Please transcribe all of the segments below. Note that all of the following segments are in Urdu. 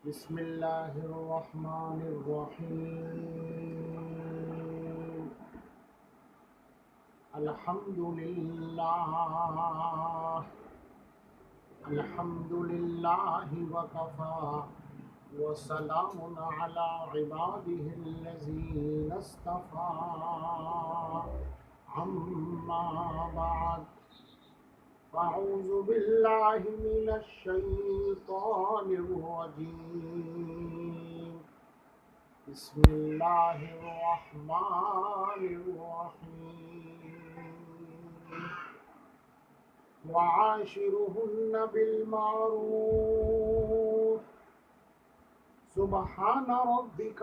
بسم اللہ الرحمن الرحیم الحمد للہ وکفی وسلام علی عباده الذین اصطفی اما بعد فاعوذ باللہ من الشیطان الرجیم بسم اللہ الرحمن الرحیم وعاشرهن بالمعروف سبحان ربك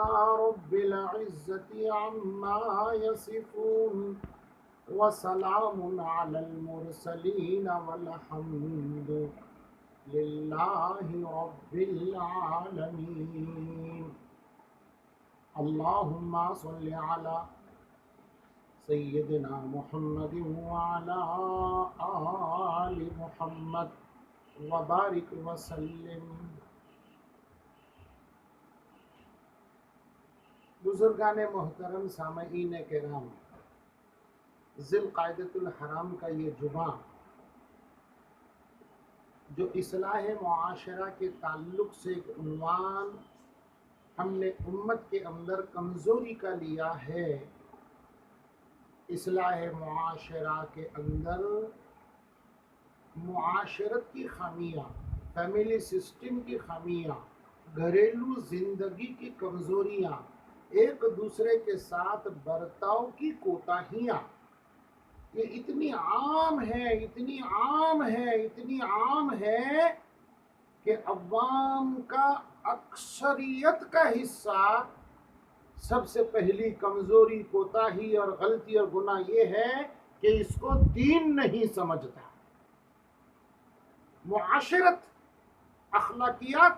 رب العزة عما يصفون وسلام على المرسلين والحمد لله رب العالمين اللهم صل على سيدنا محمد وعلى آل محمد وبارك وسلم۔ بزرگان محترم، سامعین کرام، ذی القعدۃ الحرام کا یہ جمعہ جو اصلاح معاشرہ کے تعلق سے ایک عنوان ہم نے امت کے اندر کمزوری کا لیا ہے۔ اصلاح معاشرہ کے اندر معاشرت کی خامیاں، فیملی سسٹم کی خامیاں، گھریلو زندگی کی کمزوریاں، ایک دوسرے کے ساتھ برتاؤ کی کوتاہیاں، یہ اتنی عام ہے کہ عوام کا اکثریت کا حصہ سب سے پہلی کمزوری، کوتاہی اور غلطی اور گناہ یہ ہے کہ اس کو دین نہیں سمجھتا۔ معاشرت، اخلاقیات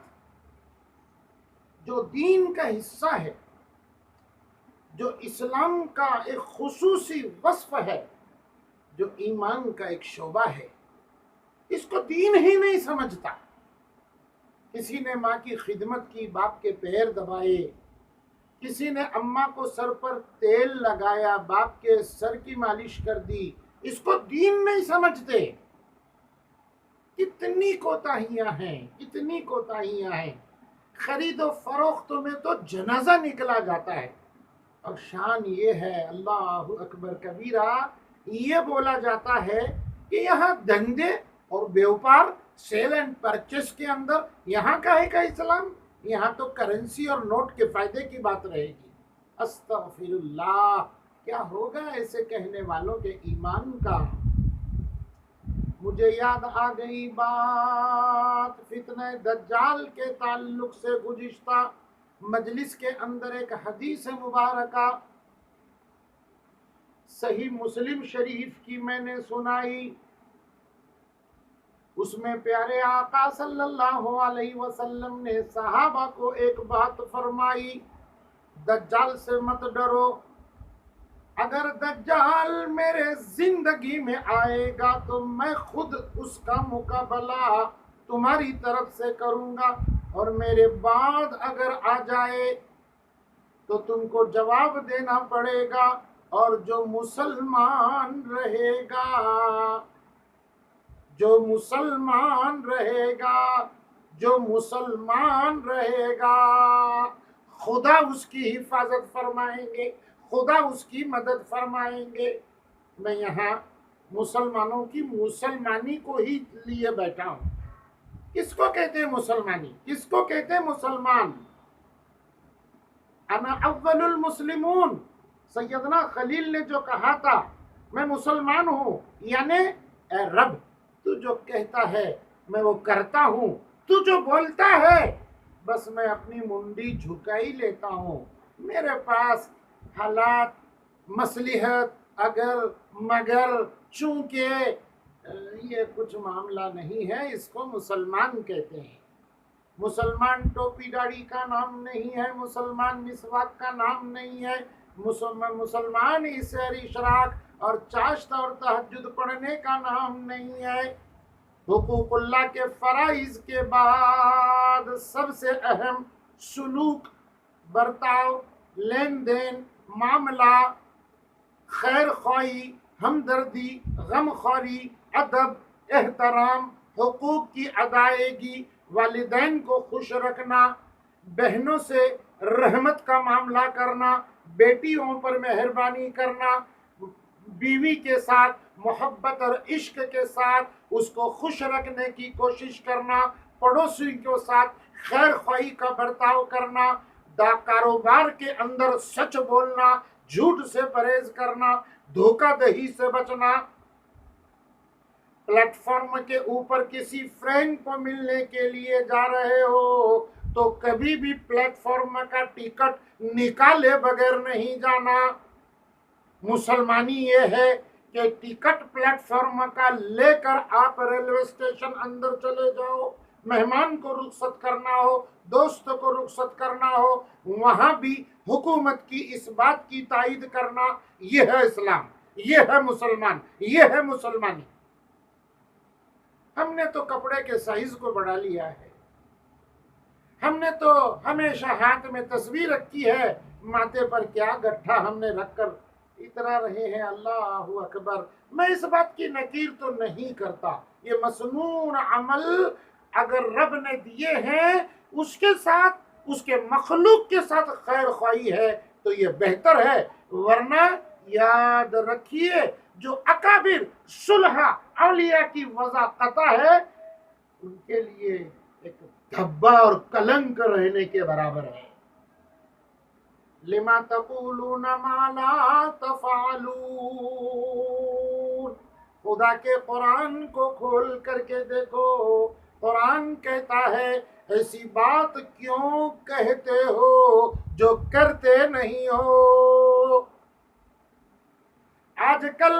جو دین کا حصہ ہے، جو اسلام کا ایک خصوصی وصف ہے، جو ایمان کا ایک شعبہ ہے، اس کو دین ہی نہیں سمجھتا۔ کسی نے ماں کی خدمت کی، باپ کے پیر دبائے، کسی نے اماں کو سر پر تیل لگایا، باپ کے سر کی مالش کر دی، اس کو دین نہیں سمجھتے۔ کتنی کوتاہیاں ہیں۔ خرید و فروخت میں تو جنازہ نکلا جاتا ہے، اور شان یہ ہے، اللہ اکبر کبیرہ، یہ بولا جاتا ہے کہ یہاں دھندے اور بیوپار، سیل اینڈ پرچیز کے اندر یہاں کا ہے کا اسلام؟ یہاں تو کرنسی اور نوٹ کے فائدے کی بات رہے گی۔ استغفر اللہ، کیا ہوگا ایسے کہنے والوں کے ایمان کا؟ مجھے یاد آ گئی بات فتنہ دجال کے تعلق سے گزشتہ مجلس کے اندر ایک حدیث مبارکہ صحیح مسلم شریف کی میں نے سنائی۔ اس میں پیارے آقا صلی اللہ علیہ وسلم نے صحابہ کو ایک بات فرمائی، دجال سے مت ڈرو، اگر دجال میرے زندگی میں آئے گا تو میں خود اس کا مقابلہ تمہاری طرف سے کروں گا، اور میرے بعد اگر آ جائے تو تم کو جواب دینا پڑے گا، اور جو مسلمان رہے گا خدا اس کی حفاظت فرمائیں گے، خدا اس کی مدد فرمائیں گے۔ میں یہاں مسلمانوں کی مسلمانی کو ہی لیے بیٹھا ہوں۔ کس کو کہتے ہیں مسلمانی؟ کس کو کہتے ہیں مسلمان؟ انا اول المسلمون، سیدنا خلیل نے جو کہا تھا میں مسلمان ہوں، یعنی اے رب، تو جو کہتا ہے میں وہ کرتا ہوں، تو جو بولتا ہے بس میں اپنی منڈی جھکا ہی لیتا ہوں۔ میرے پاس حالات، مصلحت، اگر مگر چونکہ یہ کچھ معاملہ نہیں ہے، اس کو مسلمان کہتے ہیں۔ مسلمان ٹوپی داڑھی کا نام نہیں ہے، مسلمان مسواک کا نام نہیں ہے، مسلمان سحر اشراق اور چاشت اور تہجد پڑھنے کا نام نہیں ہے۔ حقوق اللہ کے فرائض کے بعد سب سے اہم سلوک، برتاؤ، لین دین، معاملہ، خیر خواہی، ہمدردی، غم خواری، ادب، احترام، حقوق کی ادائیگی، والدین کو خوش رکھنا، بہنوں سے رحمت کا معاملہ کرنا، بیٹیوں پر مہربانی کرنا، بیوی کے ساتھ محبت اور عشق کے ساتھ اس کو خوش رکھنے کی کوشش کرنا، پڑوسی کے ساتھ خیر خواہی کا برتاؤ کرنا، کاروبار کے اندر سچ بولنا، جھوٹ سے پرہیز کرنا، دھوکہ دہی سے بچنا، پلیٹ فارم کے اوپر کسی فرینڈ کو ملنے کے لیے جا رہے ہو تو کبھی بھی پلیٹ فارم کا ٹکٹ نکالے بغیر نہیں جانا۔ مسلمانی یہ ہے کہ ٹکٹ پلیٹ فارم کا لے کر آپ ریلوے اسٹیشن اندر چلے جاؤ، مہمان کو رخصت کرنا ہو، دوست کو رخصت کرنا ہو، وہاں بھی حکومت کی اس بات کی تائید کرنا، یہ ہے اسلام، یہ ہے مسلمان، یہ ہے مسلمانی۔ ہم نے تو کپڑے کے سائز کو بڑھا لیا ہے، ہم نے تو ہمیشہ ہاتھ میں تصویر رکھی ہے، ماتھے پر کیا گٹھا ہم نے رکھ کر اترا رہے ہیں، اللہ اکبر۔ میں اس بات کی نکیر تو نہیں کرتا، یہ مصنون عمل اگر رب نے دیے ہیں اس کے ساتھ، اس کے مخلوق کے ساتھ خیر خواہی ہے تو یہ بہتر ہے، ورنہ یاد رکھیے جو اکابر صلحاء اولیاء کی وضاحت ہے ان کے لیے ایک دھبا اور کلنک رہنے کے برابر ہے۔ لما تقولون ما لا تفعلون، خدا کے قرآن کو کھول کر کے دیکھو، قرآن کہتا ہے ایسی بات کیوں کہتے ہو جو کرتے نہیں ہو۔ آج کل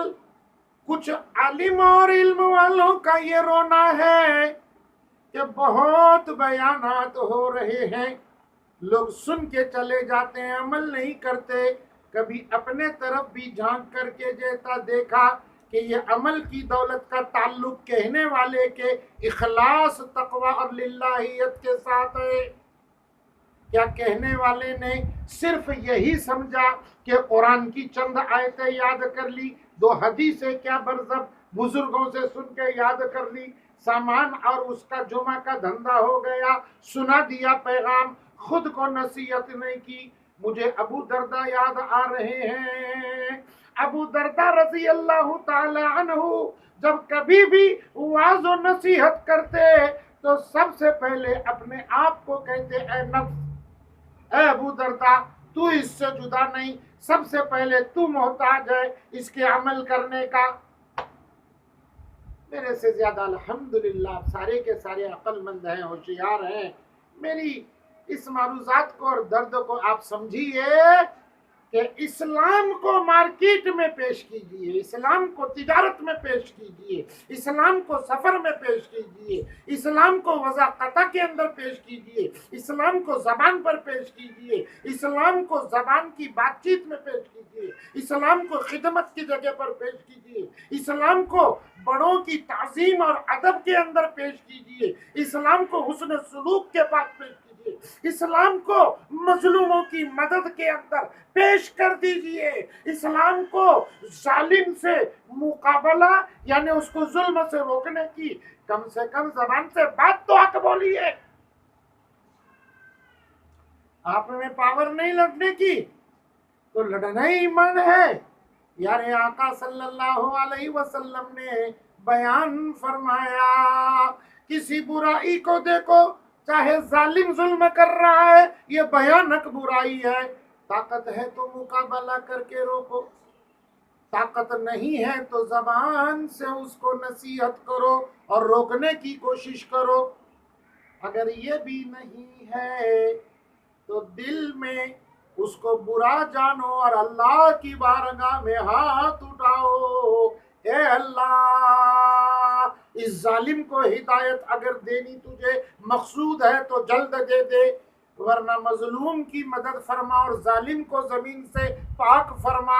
کچھ عالم اور علم والوں کا یہ رونا ہے کہ بہت بیانات ہو رہے ہیں، لوگ سن کے چلے جاتے ہیں، عمل نہیں کرتے۔ کبھی اپنے طرف بھی جھانک کر کے جیسا دیکھا کہ یہ عمل کی دولت کا تعلق کہنے والے کے اخلاص، تقوی اور للہیت کے ساتھ ہے؟ کیا کہنے والے نے صرف یہی سمجھا کہ قرآن کی چند آیتیں یاد کر لی، 2 حدیثیں کیا برزب بزرگوں سے سن کے یاد کر لی، سامان اور اس کا جمعہ کا دھندا ہو گیا، سنا دیا پیغام، خود کو نصیحت نہیں کی؟ مجھے ابو دردہ یاد آ رہے ہیں۔ ابو دردہ رضی اللہ تعالی عنہ جب کبھی بھی وعظ و نصیحت کرتے تو سب سے پہلے اپنے آپ کو کہتے، اے نفس، اے ابو دردہ، تو اس سے جدا نہیں، سب سے پہلے تو محتاج ہے اس کے عمل کرنے کا۔ میرے سے زیادہ الحمدللہ سارے کے سارے عقل مند ہیں، ہوشیار ہیں۔ میری اس معروضات کو اور درد کو آپ سمجھیے کہ اسلام کو مارکیٹ میں پیش کیجئے، اسلام کو تجارت میں پیش کیجئے، اسلام کو سفر میں پیش کیجئے، اسلام کو وضاحت کے اندر پیش کیجئے، اسلام کو زبان پر پیش کیجئے، اسلام کو زبان کی بات چیت میں پیش کیجئے، اسلام کو خدمت کی جگہ پر پیش کیجئے، اسلام کو بڑوں کی تعظیم اور ادب کے اندر پیش کیجئے، اسلام کو حسن سلوک کے پاس پیش کیجئے، اسلام کو مظلوموں کی مدد کے اندر پیش کر دیجئے، اسلام کو ظالم سے مقابلہ یعنی اس کو ظلم سے روکنے کی کم سے کم زبان سے بات تو حق بولیے۔ آپ میں پاور نہیں لڑنے کی تو لڑنا ہی ایمان ہے۔ یار آقا صلی اللہ علیہ وسلم نے بیان فرمایا، کسی برائی کو دیکھو، چاہے ظالم ظلم کر رہا ہے، یہ بھیانک برائی ہے، طاقت ہے تو مقابلہ کر کے روکو، طاقت نہیں ہے تو زبان سے اس کو نصیحت کرو اور روکنے کی کوشش کرو۔ اگر یہ بھی نہیں ہے تو دل میں اس کو برا جانو اور اللہ کی بارگاہ میں ہاتھ اٹھاؤ، اے اللہ، اس ظالم کو ہدایت اگر دینی تجھے مقصود ہے تو جلد دے دے، ورنہ مظلوم کی مدد فرما اور ظالم کو زمین سے پاک فرما۔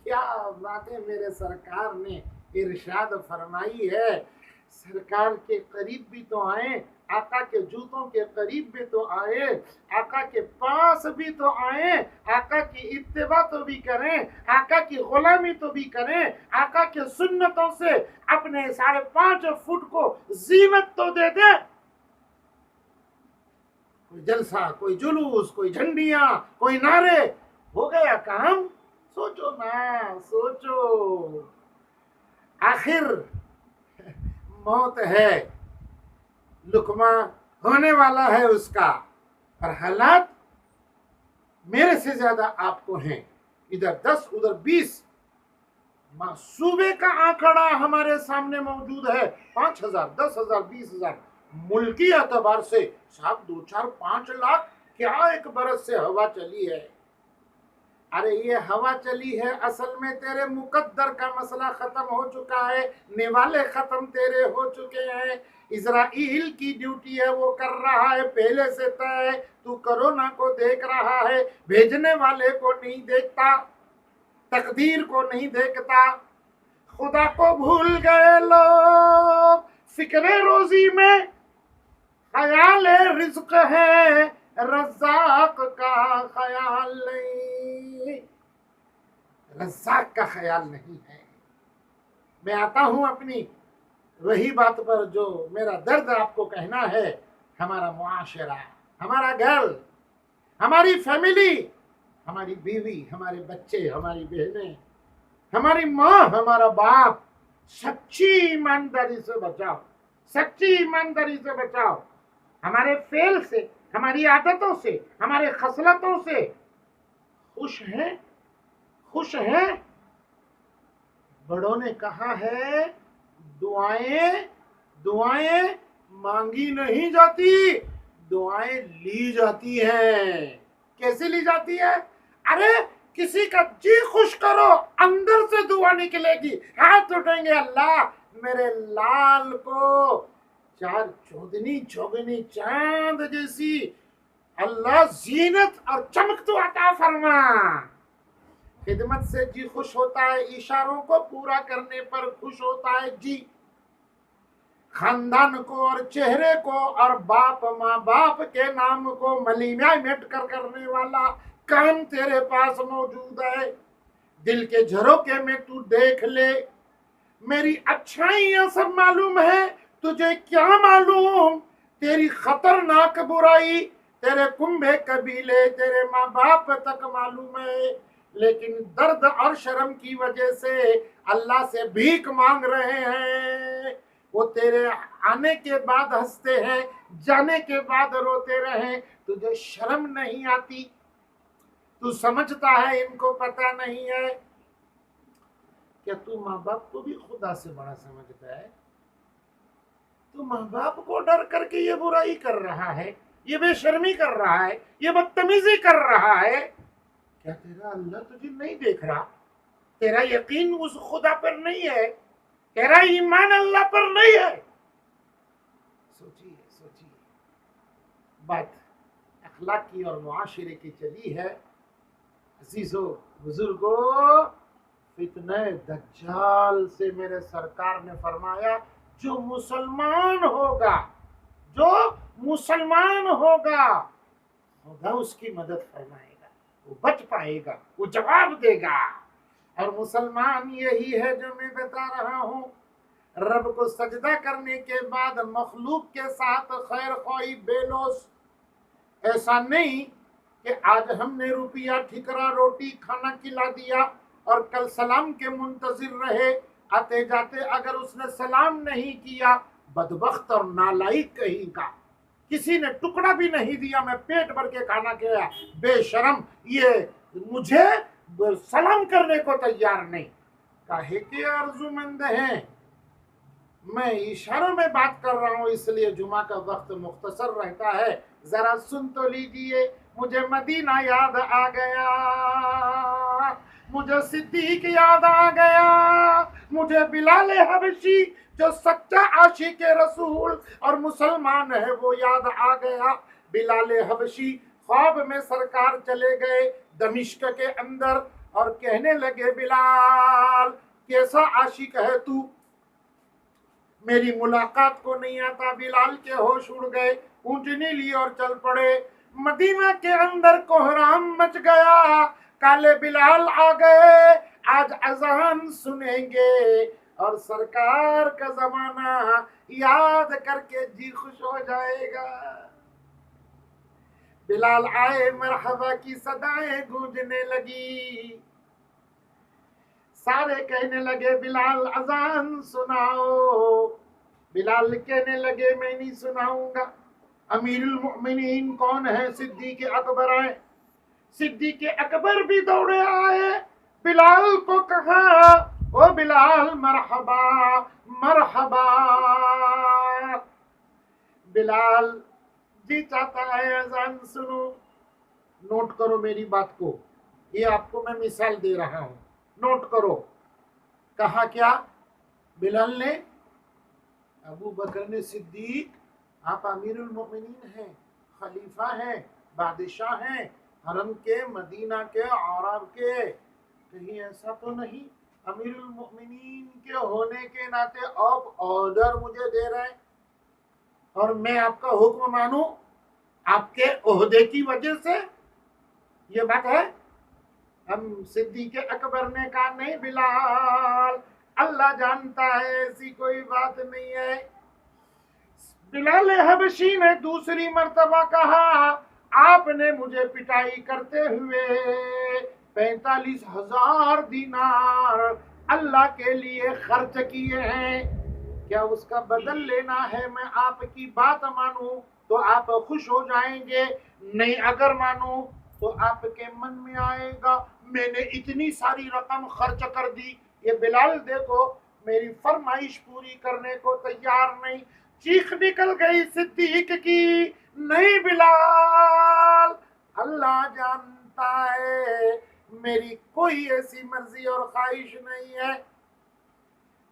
کیا باتیں میرے سرکار نے ارشاد فرمائی ہے۔ سرکار کے قریب بھی تو آئیں، آقا کے جوتوں کے قریب بھی تو آئیں، آقا کے پاس بھی تو آئیں، آقا کی اتباع تو بھی کریں، آقا کی غلامی تو بھی کریں، آقا کے سنتوں سے اپنے 5.5 فٹ کو زینت تو دے دیں۔ کوئی جلسہ، کوئی جلوس، کوئی جھنڈیاں، کوئی نعرے، ہو گیا کام؟ سوچو نا، سوچو۔ آخر موت ہے، لقمہ ہونے والا ہے اس کا، اور حالات میرے سے زیادہ آپ کو ہیں، ادھر 10 ادھر 20۔ صوبے کا آنکڑا ہمارے سامنے موجود ہے، 5,000 10,000 20,000۔ ملکی اعتبار سے صاحب 2 4 5 لاکھ کیا ایک برس سے ہوا چلی ہے؟ ارے یہ ہوا چلی ہے، اصل میں تیرے مقدر کا مسئلہ ختم ہو چکا ہے، نوالے ختم تیرے ہو چکے ہیں۔ اسرائیل کی ڈیوٹی ہے، وہ کر رہا ہے، پہلے سے طے ہے۔ تو کرونا کو دیکھ رہا ہے، بھیجنے والے کو نہیں دیکھتا، تقدیر کو نہیں دیکھتا، خدا کو بھول گئے لوگ، فکر روزی میں خیال رزق ہے، رزاق کا خیال نہیں، رزاق کا خیال نہیں ہے۔ میں آتا ہوں اپنی وہی بات پر جو میرا درد آپ کو کہنا ہے۔ ہمارا معاشرہ، ہمارا گھر، ہماری فیملی، ہماری بیوی، ہمارے بچے، ہماری بہنیں، ہماری ماں، ہمارا باپ، سچی ایمانداری سے بچاؤ، سچی ایمانداری سے بچاؤ۔ ہمارے فعل سے، ہماری عادتوں سے، ہمارے خصلتوں سے خوش ہیں، خوش ہیں۔ بڑوں نے کہا ہے دعائیں مانگی نہیں جاتی، دعائیں لی جاتی ہیں۔ کیسے لی جاتی ہے؟ ارے کسی کا جی خوش کرو، اندر سے دعا نکلے گی، ہاتھ اٹھیں گے، اللہ میرے لال کو 4 چودنی چوگنی چاند جیسی اللہ زینت اور چمک تو عطا فرما۔ خدمت سے جی خوش ہوتا ہے، اشاروں کو پورا کرنے پر خوش ہوتا ہے جی۔ خاندان کو اور چہرے کو اور ماں باپ کے نام کو ملیمیا مٹ کر کرنے والا کام تیرے پاس موجود ہے۔ دل کے جھروکے میں تو دیکھ لے، میری اچھائیاں سب معلوم ہے، تجھے کیا معلوم تیری خطرناک برائی تیرے کنبے قبیلے، تیرے ماں باپ تک معلوم ہے، لیکن درد اور شرم کی وجہ سے اللہ سے بھیک مانگ رہے ہیں۔ وہ تیرے آنے کے بعد ہنستے ہیں، جانے کے بعد روتے رہیں، تجھے شرم نہیں آتی؟ تو سمجھتا ہے ان کو پتہ نہیں ہے؟ کیا تو ماں باپ کو بھی خدا سے بڑا سمجھتا ہے؟ تو ماں باپ کو ڈر کر کے یہ برائی کر رہا ہے، یہ بے شرمی کر رہا ہے، یہ بدتمیزی کر رہا ہے؟ کیا تیرا اللہ تجھے نہیں دیکھ رہا؟ تیرا یقین اس خدا پر نہیں ہے؟ تیرا ایمان اللہ پر نہیں ہے؟ سوچیے سوچیے، بات اخلاقی اور معاشرے کی چلی ہے۔ عزیزو بزرگو، فتنہ دجال سے میرے سرکار نے فرمایا جو مسلمان ہوگا، جو مسلمان ہوگا، خدا اس کی مدد فرمائے گا، وہ بچ پائے گا، وہ جواب دے گا۔ اور مسلمان یہی ہے جو میں بتا رہا ہوں، رب کو سجدہ کرنے کے بعد مخلوق کے ساتھ خیر خواہی بے لوث۔ ایسا نہیں کہ آج ہم نے روپیہ ٹھکرا روٹی کھانا کھلا دیا اور کل سلام کے منتظر رہے، آتے جاتے اگر اس نے سلام نہیں کیا، بدبخت اور نالائق کہیں کا، کسی نے ٹکڑا بھی نہیں دیا، میں پیٹ بھر کے کھانا کھایا، بے شرم، یہ مجھے سلام کرنے کو تیار نہیں۔ کاہے کے آرزومند ہیں؟ میں اشاروں میں بات کر رہا ہوں، اس لیے جمعہ کا وقت مختصر رہتا ہے، ذرا سن تو لیجئے۔ مجھے مدینہ یاد آ گیا، مجھے صدیق یاد آ گیا، مجھے بلال حبشی جو سچا عاشق رسول اور مسلمان ہے وہ یاد آ گیا۔ بلال حبشی خواب میں سرکار چلے گئے دمشق کے اندر اور کہنے لگے، بلال کیسا عاشق ہے تو؟ میری ملاقات کو نہیں آتا۔ بلال کے ہوش اڑ گئے، اونٹنی لی اور چل پڑے۔ مدینہ کے اندر کوہرام مچ گیا، کالے بلال آ گئے، آج اذان سنیں گے اور سرکار کا زمانہ یاد کر کے جی خوش ہو جائے گا۔ بلال آئے، مرحبا کی صدائیں گونجنے لگی، سارے کہنے لگے بلال اذان سناؤ۔ بلال کہنے لگے میں نہیں سناؤں گا۔ امیر المؤمنین کون ہے؟ صدیق اکبر آئے۔ صدیق اکبر بھی دوڑے آئے، بلال کو کہا او بلال مرحبا مرحبا۔ بلال جی چاہتا ہے اذان سنو۔ نوٹ کرو میری بات کو، یہ آپ کو میں مثال دے رہا ہوں، نوٹ کرو۔ کہا کیا؟ بلال نے، ابو بکر نے صدیق آپ امیر المؤمنین ہیں، خلیفہ ہیں، بادشاہ ہیں، حرم کے، مدینہ کے، عرب کے، کہیں ایسا تو نہیں امیر المؤمنین کے ہونے کے ناطے آپ آرڈر مجھے دے رہے ہیں اور میں آپ کا حکم مانوں آپ کے عہدے کی وجہ سے؟ یہ بات ہے؟ ہم صدیق اکبر نے کہا نہیں بلال، اللہ جانتا ہے ایسی کوئی بات نہیں ہے۔ بلال حبشی نے دوسری مرتبہ کہا آپ نے مجھے پٹائی کرتے ہوئے 45,000 دینار اللہ کے لیے خرچ کیے ہیں، کیا اس کا بدل لینا ہے؟ میں آپ کی بات مانوں تو آپ خوش ہو جائیں گے، نہیں اگر مانوں تو آپ کے من میں آئے گا میں نے اتنی ساری رقم خرچ کر دی، یہ بلال دیکھو میری فرمائش پوری کرنے کو تیار نہیں۔ چیخ نکل گئی صدیق کی، نہیں بلال، اللہ جانتا ہے میری کوئی ایسی مرضی اور خواہش نہیں ہے،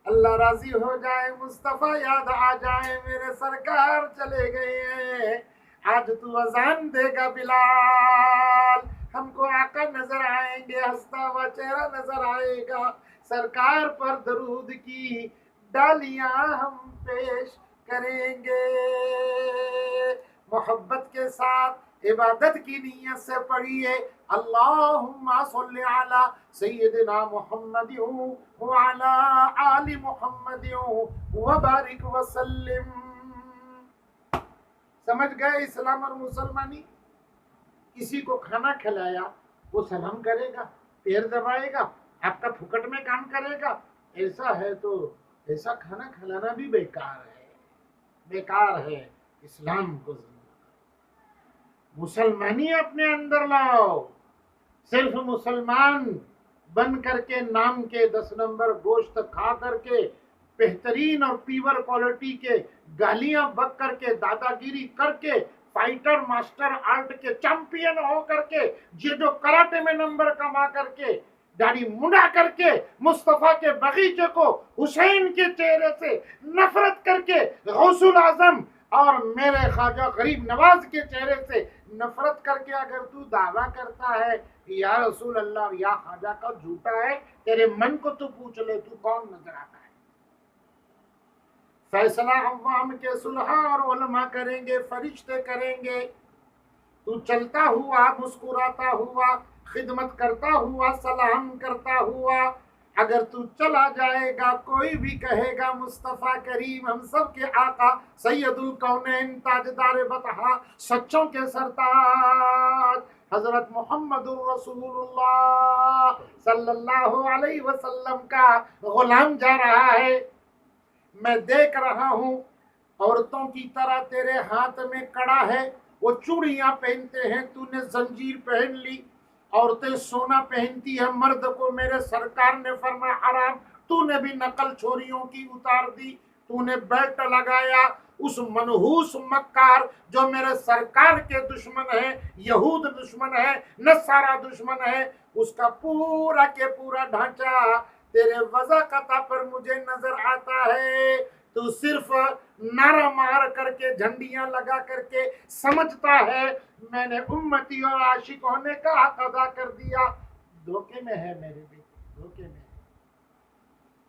اللہ راضی ہو جائے، مصطفیٰ یاد آ جائے، میرے سرکار چلے گئے ہیں، آج تو اذان دے گا بلال، ہم کو آقا نظر آئیں گے، ہنستا ہوا چہرہ نظر آئے گا، سرکار پر درود کی ڈالیاں ہم پیش کریں گے۔ محبت کے ساتھ عبادت کی نیت سے پڑھیے اللہم صلی علی سیدنا محمد وعلی آل محمد وبارک وسلم۔ سمجھ گئے اسلام اور مسلمانی؟ کسی کو کھانا کھلایا وہ سلام کرے گا، پیر دبائے گا، آپ کا پھکٹ میں کام کرے گا، ایسا ہے تو ایسا کھانا کھلانا بھی بیکار ہے، بیکار ہے۔ اسلام کو مسلمانی اپنے اندر لاؤ، صرف مسلمان بن کر کے نام کے 10 نمبر گوشت کھا کر کے بہترین اور پیور کوالٹی کے گالیاں بک کر کے دادا گیری کر کے فائٹر ماسٹر آرٹ کے چیمپئن ہو کر کے یہ جو کراٹے میں نمبر کما کر کے داڑھی منڈا کر کے مصطفیٰ کے بغیچے کو حسین کے چہرے سے نفرت کر کے غوث الاعظم اور میرے خواجہ غریب نواز کے چہرے سے نفرت کر کے اگر تو دعویٰ کرتا ہے یا رسول اللہ یا خواجہ کا جھوٹا ہے، تیرے من کو تو پوچھ لے تو کون نظر آتا ہے؟ فیصلہ عوام کے صلحاء اور علماء کریں گے، فرشتے کریں گے، تو چلتا ہوا مسکراتا ہوا خدمت کرتا ہوا سلام کرتا ہوا اگر تو چلا جائے گا، کوئی بھی کہے گا مصطفیٰ کریم ہم سب کے آقا سید الکونین تاجدار بطحا سچوں کے سرتاج حضرت محمد الرسول اللہ صلی اللہ علیہ وسلم کا غلام جا رہا ہے، میں دیکھ رہا ہوں عورتوں کی طرح تیرے ہاتھ میں کڑا ہے، وہ چوڑیاں پہنتے ہیں، تو نے زنجیر پہن لی، عورتیں سونا پہنتی ہیں، مرد کو میرے سرکار نے فرمایا حرام، تو نے بھی نقل چھوریوں کی اتار دی، تو نے بیلٹ لگایا، اس منحوس مکار جو میرے سرکار کے دشمن ہے، یہود دشمن ہے، نصارہ دشمن ہے، اس کا پورا کے پورا ڈھانچہ تیرے وضاقتہ پر مجھے نظر آتا ہے، تو صرف نعرہ مار کر کے جھنڈیاں لگا کر کے سمجھتا ہے میں نے امتی اور عاشق ہونے کا حق ادا کر دیا، دھوکے میں ہے میرے بیٹے، دھوکے میں ہے۔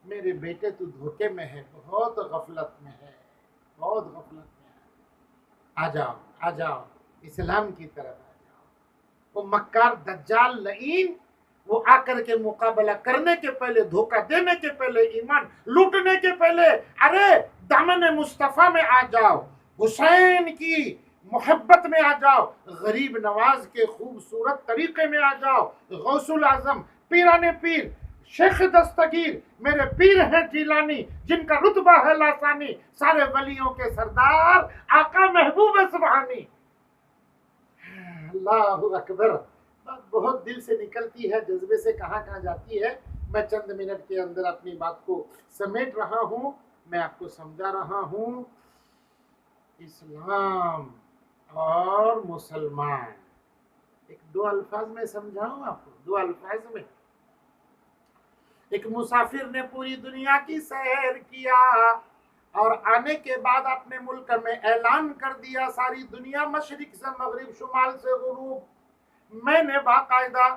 میرے بیٹے تو دھوکے میں ہے، بہت غفلت میں ہے، بہت غفلت میں ہے، آ جاؤ آ جاؤ، اسلام کی طرف آ جاؤ۔ وہ مکار دجال لعین، وہ آ کر کے مقابلہ کرنے کے پہلے، دھوکہ دینے کے پہلے، ایمان لوٹنے کے پہلے، ارے دامن مصطفیٰ میں آ جاؤ، حسین کی محبت میں آ جاؤ، غریب نواز کے خوبصورت طریقے میں آ جاؤ، غوث الاعظم پیران پیر شیخ دستگیر میرے پیر ہیں جیلانی، جن کا رتبہ ہے لاسانی، سارے ولیوں کے سردار آقا محبوب سبحانی۔ اللہ اکبر، بات بہت دل سے نکلتی ہے، جذبے سے کہاں کہاں جاتی ہے۔ میں چند منٹ کے اندر اپنی بات کو سمیٹ رہا ہوں، میں آپ کو سمجھا رہا ہوں۔ اسلام اور مسلمان، ایک دو الفاظ میں سمجھاؤں آپ کو، دو الفاظ میں۔ ایک مسافر نے پوری دنیا کی سیر کیا اور آنے کے بعد اپنے ملک میں اعلان کر دیا، ساری دنیا مشرق سے مغرب، شمال سے غروب، میں نے باقاعدہ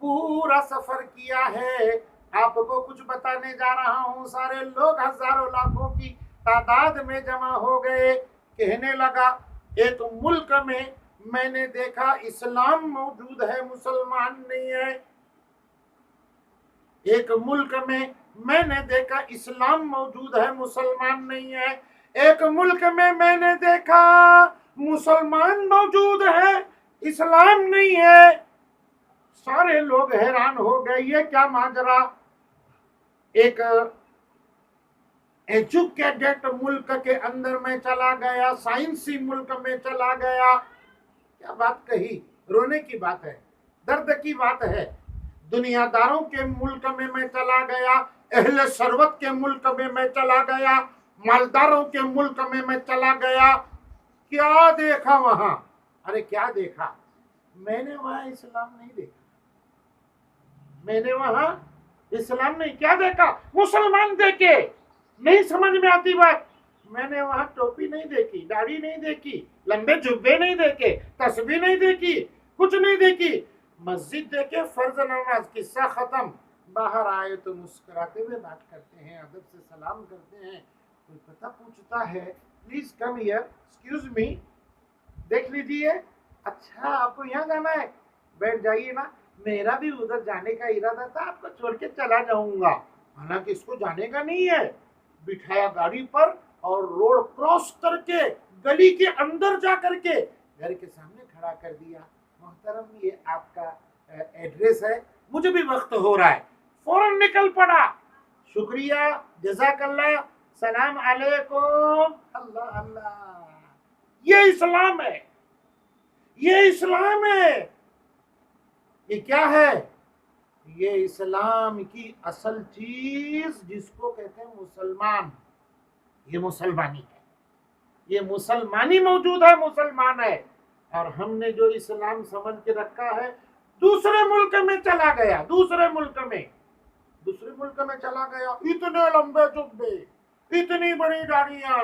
پورا سفر کیا ہے، آپ کو کچھ بتانے جا رہا ہوں۔ سارے لوگ ہزاروں لاکھوں کی تعداد میں جمع ہو گئے، کہنے لگا ایک ملک میں نے دیکھا اسلام موجود ہے، مسلمان نہیں ہے۔ ایک ملک میں نے دیکھا اسلام موجود ہے، مسلمان نہیں ہے۔ ایک ملک میں نے دیکھا مسلمان موجود ہے، اسلام نہیں ہے۔ سارے لوگ حیران ہو گئے، یہ کیا ماجرا؟ ایک ایجوکیٹڈ ملک کے اندر میں چلا گیا، سائنسی ملک میں چلا گیا۔ کیا بات کہی، رونے کی بات ہے، درد کی بات ہے۔ دنیا داروں کے ملک میں چلا گیا، اہل ثروت کے ملک میں چلا گیا، مالداروں کے ملک میں چلا گیا۔ کیا دیکھا وہاں؟ ارے کیا دیکھا؟ میں نے وہاں اسلام نہیں دیکھا، میں نے وہاں اسلام نہیں، کیا دیکھا؟ مسلمان دیکھے۔ نہیں سمجھ میں آتی بات؟ میں نے وہاں ٹوپی نہیں دیکھی، داڑھی نہیں دیکھی، لمبے جبے نہیں دیکھے، تسبیح نہیں دیکھی، کچھ نہیں دیکھی۔ مسجد دیکھے، فرض نماز، قصہ ختم۔ باہر آئے تو مسکراتے ہوئے بات کرتے ہیں، ادب سے سلام کرتے ہیں۔ کوئی پتہ پوچھتا ہے، please come here, excuse me, دیکھ لیجیے، اچھا آپ کو یہاں جانا ہے، بیٹھ جائیے نا، میرا بھی ادھر جانے کا ارادہ تھا، آپ کو چھوڑ کے چلا جاؤں گا۔ حالانکہ اس کو جانے کا نہیں ہے، بٹھایا گاڑی پر اور روڈ کراس کر کے گلی کے اندر جا کر کے گھر کے سامنے کھڑا کر دیا۔ محترم یہ آپ کا ایڈریس ہے، مجھے بھی وقت ہو رہا ہے، فوراً نکل پڑا۔ شکریہ، جزاک اللہ، سلام علیکم۔ اللہ اللہ، یہ اسلام ہے، یہ اسلام ہے۔ یہ کیا ہے؟ یہ اسلام کی اصل چیز جس کو کہتے ہیں مسلمان، یہ مسلمانی ہے، یہ مسلمانی موجود ہے، مسلمان ہے۔ اور ہم نے جو اسلام سمجھ کے رکھا ہے، دوسرے ملک میں چلا گیا، دوسرے ملک میں چلا گیا، اتنے لمبے جبے، اتنی بڑی داڑیاں،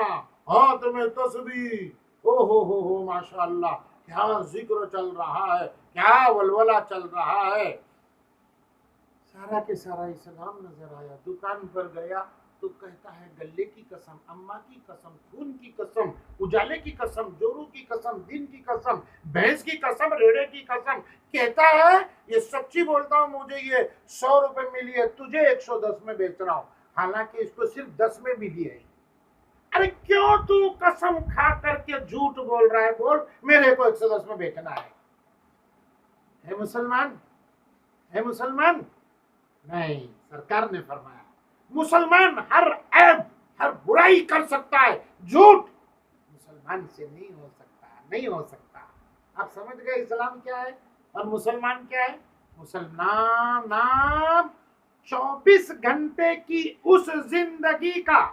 ہاتھ میں تسبیح، او ہو ماشاء اللہ، کیا ذکر چل رہا ہے، کیا ولولہ چل رہا ہے۔ سارا کے سارا اسلام نظر آیا۔ دکان پر گیا تو کہتا ہے گلے کی قسم، اماں کی قسم، خون کی قسم، اجالے کی قسم، جورو کی قسم، دین کی قسم، بھینس کی قسم، ریڑے کی قسم، کہتا ہے یہ سچی بولتا ہوں، مجھے یہ 100 روپے ملی ہے، تجھے 110 میں بیچ رہا ہوں، حالانکہ اس کو صرف 10 میں ملی ہے۔ ارے کیوں تو قسم کھا کر کے جھوٹ بول رہا ہے؟ بول میرے کو 110 میں بیچنا ہے مسلمان؟ ہے مسلمان؟ نہیں، سرکار نے فرمایا مسلمان ہر عیب، ہر برائی کر سکتا ہے، جھوٹ مسلمان سے نہیں ہو سکتا، نہیں ہو سکتا۔ آپ سمجھ گئے اسلام کیا ہے اور مسلمان کیا ہے؟ مسلمان نام 24 گھنٹے کی اس زندگی کا،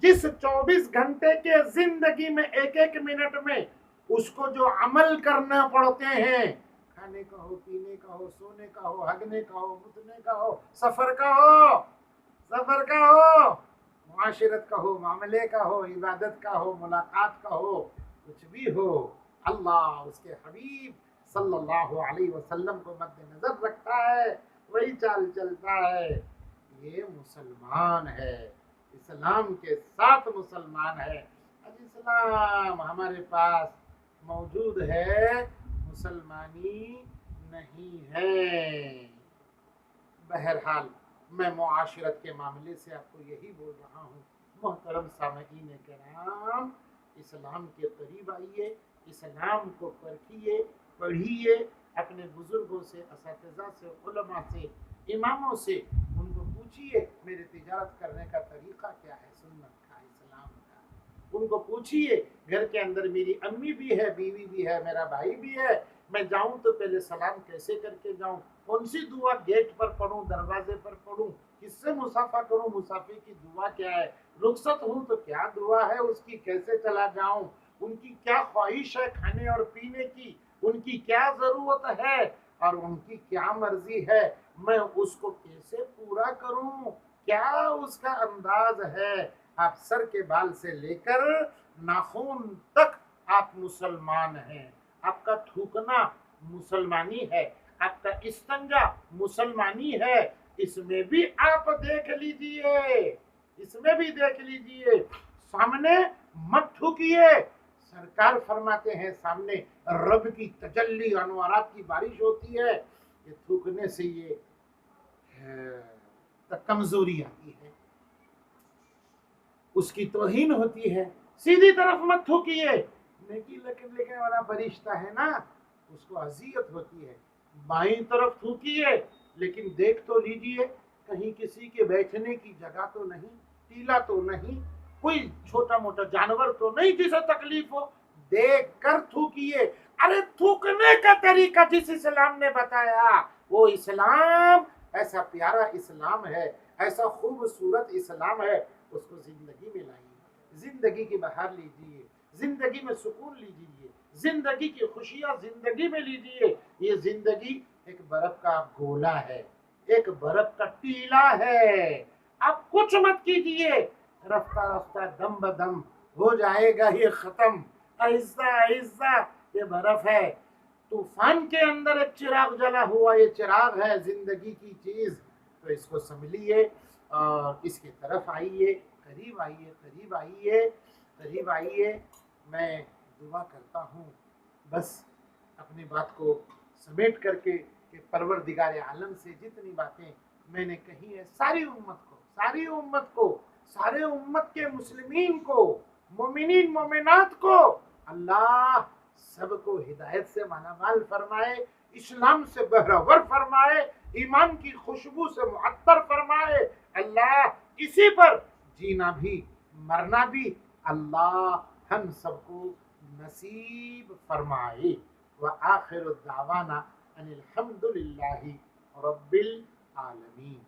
جس 24 گھنٹے کے زندگی میں ایک ایک منٹ میں اس کو جو عمل کرنا پڑتے ہیں، کھانے کا ہو، پینے کا ہو، سونے کا ہو، ہگنے کا ہو، متنے کا ہو، سفر کا ہو، معاشرت کا ہو، معاملے کا ہو، عبادت کا ہو، ملاقات کا ہو، کچھ بھی ہو، اللہ اس کے حبیب صلی اللہ علیہ وسلم کو مد نظر رکھتا ہے، وہی چال چلتا ہے۔ یہ مسلمان ہے، اسلام کے ساتھ مسلمان ہے۔ آج اسلام ہمارے پاس موجود ہے، مسلمانی نہیں ہے۔ بہرحال میں معاشرت کے معاملے سے آپ کو یہی بول رہا ہوں، محترم سامعین کرام، اسلام کے قریب آئیے، اسلام کو پرکھیے، پڑھیے، اپنے بزرگوں سے، اساتذہ سے، علماء سے، اماموں سے، ان کو پوچھیے میرے تجارت کرنے کا طریقہ کیا ہے، سنت کا، اسلام کا۔ ان کو پوچھیے گھر کے اندر میری امی بھی ہے، بیوی بھی ہے، میرا بھائی بھی ہے، میں جاؤں تو پہلے سلام کیسے کر کے جاؤں، کون سی دعا گیٹ پر پڑھوں، دروازے پر پڑھوں، کس سے مصافحہ کروں، مصافحے کی دعا کیا ہے، رخصت ہوں تو کیا دعا ہے اس کی، کیسے چلا جاؤں، ان کی کیا خواہش ہے کھانے اور پینے کی، ان کی کیا ضرورت ہے اور ان کی کیا مرضی ہے، میں اس کو کیسے پورا کروں، کیا اس کا انداز ہے۔ آپ سر کے بال سے لے کر ناخن تک آپ مسلمان ہیں، آپ کا تھوکنا مسلمانی ہے، آپ کا استنجا مسلمانی ہے، اس میں بھی آپ دیکھ لیجئے، اس میں بھی دیکھ لیجئے، سامنے مت تھوکیے۔ سرکار فرماتے ہیں سامنے رب کی تجلی انوارات کی بارش ہوتی ہے، یہ تھوکنے سے یہ کمزوری آتی ہے، اس کی توہین ہوتی ہے، سیدھی طرف مت تھوکیے، نیکی لکھنے والا فرشتہ ہے نا، اس کو اذیت ہوتی ہے، بائیں طرف تھوکیے، لیکن دیکھ تو لیجئے کہیں کسی کے بیٹھنے کی جگہ تو نہیں، ٹیلا تو نہیں، کوئی چھوٹا موٹا جانور تو نہیں جسے تکلیف ہو، دیکھ کر تھوکیے۔ ارے تھوکنے کا طریقہ جس اسلام نے بتایا، وہ اسلام ایسا پیارا اسلام ہے، ایسا خوبصورت اسلام ہے، اس کو زندگی میں لائیے، زندگی کی بہار لیجیے، زندگی میں سکون لیجیے، زندگی کی خوشیاں زندگی میں لیجیے۔ یہ زندگی ایک برف کا گولا ہے، ایک برف کا ٹیلا ہے، آپ کچھ مت کیجیے، رفتہ رفتہ دم بدم ہو جائے گا یہ ختم، آہستہ آہستہ یہ برف ہے، طوفان کے اندر ایک چراغ جلا ہوا، یہ چراغ ہے زندگی کی چیز، تو اس کو سنبھلیے اور اس کی طرف آئیے، قریب آئیے، قریب آئیے، قریب آئیے۔ میں دعا کرتا ہوں بس اپنی بات کو سمیٹ کر کے کہ پروردگار عالم سے جتنی باتیں میں نے کہی ہے، ساری امت کو، ساری امت کو، سارے امت کے مسلمین کو، مومنین مومنات کو اللہ سب کو ہدایت سے مالا مال فرمائے، اسلام سے بہرور فرمائے، ایمان کی خوشبو سے معطر فرمائے۔ اللہ اسی پر جینا بھی مرنا بھی اللہ ہم سب کو نصیب فرمائے۔ وآخر الدعوانا ان الحمد للہ رب العالمین۔